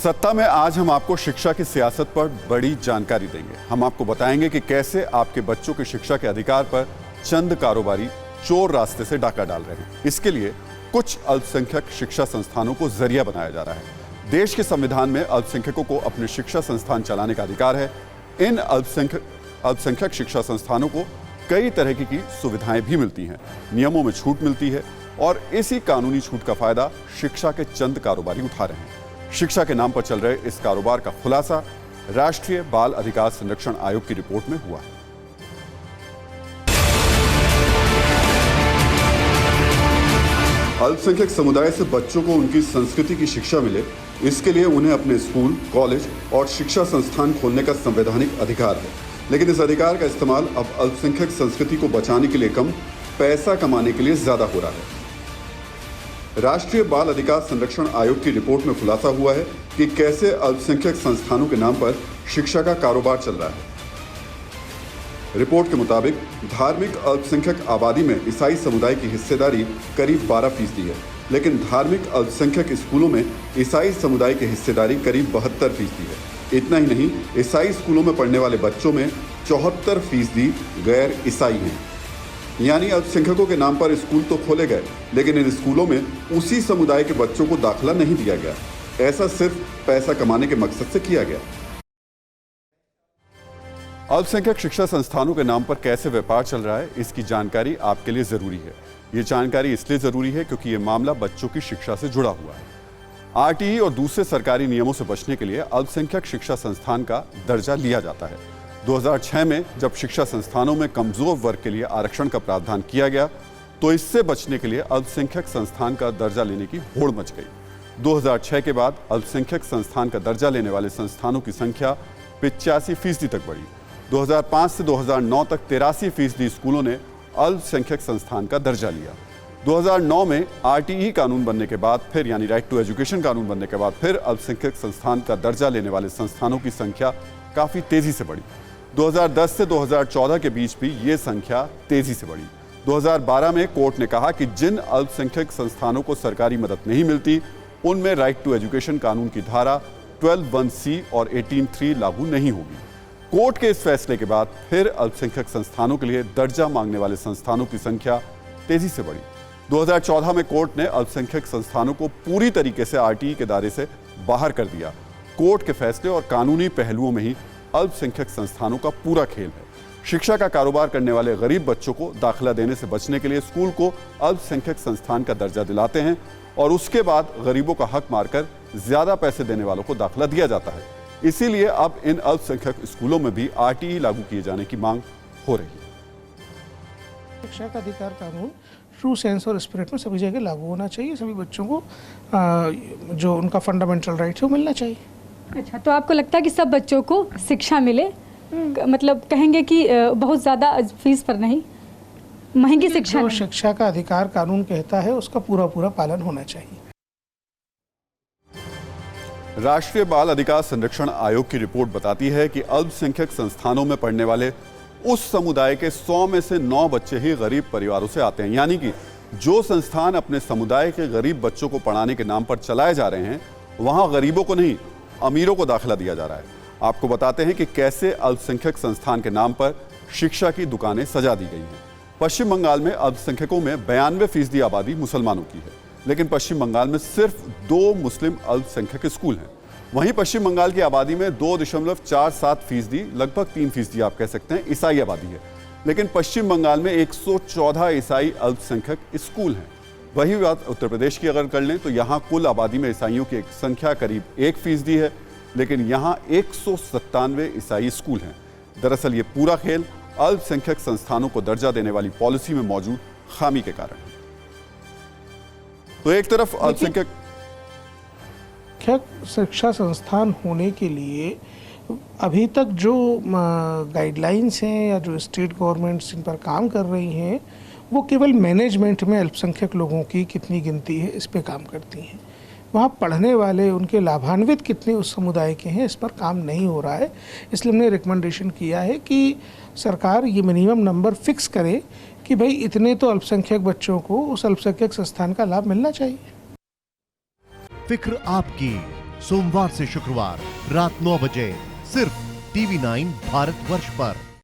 सत्ता में आज हम आपको शिक्षा की सियासत पर बड़ी जानकारी देंगे। हम आपको बताएंगे कि कैसे आपके बच्चों की शिक्षा के अधिकार पर चंद कारोबारी चोर रास्ते से डाका डाल रहे हैं। इसके लिए कुछ अल्पसंख्यक शिक्षा संस्थानों को जरिया बनाया जा रहा है। देश के संविधान में अल्पसंख्यकों को अपने शिक्षा संस्थान चलाने का अधिकार है। इन अल्पसंख्यक शिक्षा संस्थानों को कई तरह की सुविधाएं भी मिलती हैं, नियमों में छूट मिलती है और इसी कानूनी छूट का फायदा शिक्षा के चंद कारोबारी उठा रहे हैं। शिक्षा के नाम पर चल रहे इस कारोबार का खुलासा राष्ट्रीय बाल अधिकार संरक्षण आयोग की रिपोर्ट में हुआ है। अल्पसंख्यक समुदाय से बच्चों को उनकी संस्कृति की शिक्षा मिले, इसके लिए उन्हें अपने स्कूल, कॉलेज और शिक्षा संस्थान खोलने का संवैधानिक अधिकार है। लेकिन इस अधिकार का इस्तेमाल अब अल्पसंख्यक संस्कृति को बचाने के लिए कम, पैसा कमाने के लिए ज्यादा हो रहा है। राष्ट्रीय बाल अधिकार संरक्षण आयोग की रिपोर्ट में खुलासा हुआ है कि कैसे अल्पसंख्यक संस्थानों के नाम पर शिक्षा का कारोबार चल रहा है। रिपोर्ट के मुताबिक धार्मिक अल्पसंख्यक आबादी में ईसाई समुदाय की हिस्सेदारी करीब 12% है, लेकिन धार्मिक अल्पसंख्यक स्कूलों में ईसाई समुदाय की हिस्सेदारी करीब 72% है। इतना ही नहीं, ईसाई स्कूलों में पढ़ने वाले बच्चों में 74% गैर ईसाई हैं। यानी अल्पसंख्यकों के नाम पर स्कूल तो खोले गए, लेकिन इन स्कूलों में उसी समुदाय के बच्चों को दाखिला नहीं दिया गया। ऐसा सिर्फ पैसा कमाने के मकसद से किया गया। अल्पसंख्यक शिक्षा संस्थानों के नाम पर कैसे व्यापार चल रहा है, इसकी जानकारी आपके लिए जरूरी है। ये जानकारी इसलिए जरूरी है क्योंकि ये मामला बच्चों की शिक्षा से जुड़ा हुआ है। आरटीई और दूसरे सरकारी नियमों से बचने के लिए अल्पसंख्यक शिक्षा संस्थान का दर्जा लिया जाता है। 2006 में जब शिक्षा संस्थानों में कमजोर वर्ग के लिए आरक्षण का प्रावधान किया गया, तो इससे बचने के लिए अल्पसंख्यक संस्थान का दर्जा लेने की होड़ मच गई। 2006 के बाद अल्पसंख्यक संस्थान का दर्जा लेने वाले संस्थानों की संख्या 85% तक बढ़ी। 2005 से 2009 तक 83% स्कूलों ने अल्पसंख्यक संस्थान का दर्जा लिया। 2009 में आरटीई कानून बनने के बाद फिर, यानी राइट टू एजुकेशन कानून बनने के बाद फिर अल्पसंख्यक संस्थान का दर्जा लेने वाले संस्थानों की संख्या काफी तेजी से बढ़ी। 2010 से 2014 के बीच भी ये संख्या तेजी से बढ़ी। 2012 में कोर्ट ने कहा कि जिन अल्पसंख्यक संस्थानों को सरकारी मदद नहीं मिलती, उनमें राइट टू एजुकेशन कानून की धारा 12(1)(c) और 18(3) लागू नहीं होगी। कोर्ट के इस फैसले के बाद फिर अल्पसंख्यक संस्थानों के लिए दर्जा मांगने वाले संस्थानों की संख्या तेजी से बढ़ी। 2014 में कोर्ट ने अल्पसंख्यक संस्थानों को पूरी तरीके से आरटीई के दायरे से बाहर कर दिया। कोर्ट के फैसले और कानूनी पहलुओं में ही अल्पसंख्यक संस्थानों का पूरा खेल है। शिक्षा का कारोबार करने वाले गरीब बच्चों को दाखिला देने से बचने के लिए स्कूल को अल्पसंख्यक संस्थान का दर्जा दिलाते हैं और उसके बाद गरीबों का हक मारकर ज्यादा पैसे देने वालों को दाखिला दिया जाता है। इसीलिए अब इन अल्पसंख्यक स्कूलों में भी आरटीई लागू किए जाने की मांग हो रही है। शिक्षा का अधिकार कानून ट्रू सेंस और स्पिरिट में सभी जगह लागू होना चाहिए। सभी बच्चों को जो उनका फंडामेंटल राइट है वो मिलना चाहिए। अच्छा, तो आपको लगता है कि सब बच्चों को शिक्षा मिले, मतलब कहेंगे कि बहुत ज़्यादा फीस पर नहीं, महंगी शिक्षा जो नहीं। शिक्षा का अधिकार कानून कहता है उसका पूरा पालन होना चाहिए। राष्ट्रीय बाल अधिकार संरक्षण आयोग की रिपोर्ट बताती है कि अल्पसंख्यक संस्थानों में पढ़ने वाले उस समुदाय के 100 में से 9 बच्चे ही गरीब परिवारों से आते हैं। यानी कि जो संस्थान अपने समुदाय के गरीब बच्चों को पढ़ाने के नाम पर चलाए जा रहे हैं, वहां गरीबों को नहीं, अमीरों को दाखिला दिया जा रहा है। आपको बताते हैं कि कैसे अल्पसंख्यक संस्थान के नाम पर शिक्षा की दुकानें सजा दी गई हैं। पश्चिम बंगाल में अल्पसंख्यकों में 92% आबादी मुसलमानों की है, लेकिन पश्चिम बंगाल में सिर्फ 2 मुस्लिम अल्पसंख्यक स्कूल हैं। वहीं पश्चिम बंगाल की आबादी में 2.47%, लगभग 3% आप कह सकते हैं, ईसाई आबादी है, लेकिन पश्चिम बंगाल में 114 ईसाई अल्पसंख्यक स्कूल हैं। वही बात उत्तर प्रदेश की अगर कर लें तो यहाँ कुल आबादी में ईसाइयों की संख्या करीब 1% है, लेकिन यहाँ 197 ईसाई स्कूल हैं। दरअसल ये पूरा खेल अल्पसंख्यक संस्थानों को दर्जा देने वाली पॉलिसी में मौजूद खामी के कारण है। तो एक तरफ अल्पसंख्यक शिक्षा संस्थान होने के लिए अभी तक जो गाइडलाइंस हैं या जो स्टेट गवर्नमेंट्स इन पर काम कर रही हैं, वो केवल मैनेजमेंट में अल्पसंख्यक लोगों की कितनी गिनती है इस पे काम करती हैं। वहाँ पढ़ने वाले, उनके लाभान्वित कितने उस समुदाय के हैं, इस पर काम नहीं हो रहा है। इसलिए हमने रिकमेंडेशन किया है कि सरकार ये मिनिमम नंबर फिक्स करे कि भाई इतने तो अल्पसंख्यक बच्चों को उस अल्पसंख्यक संस्थान का लाभ मिलना चाहिए। फिक्र आपकी, सोमवार से शुक्रवार रात 9 बजे सिर्फ TV9 भारतवर्ष पर।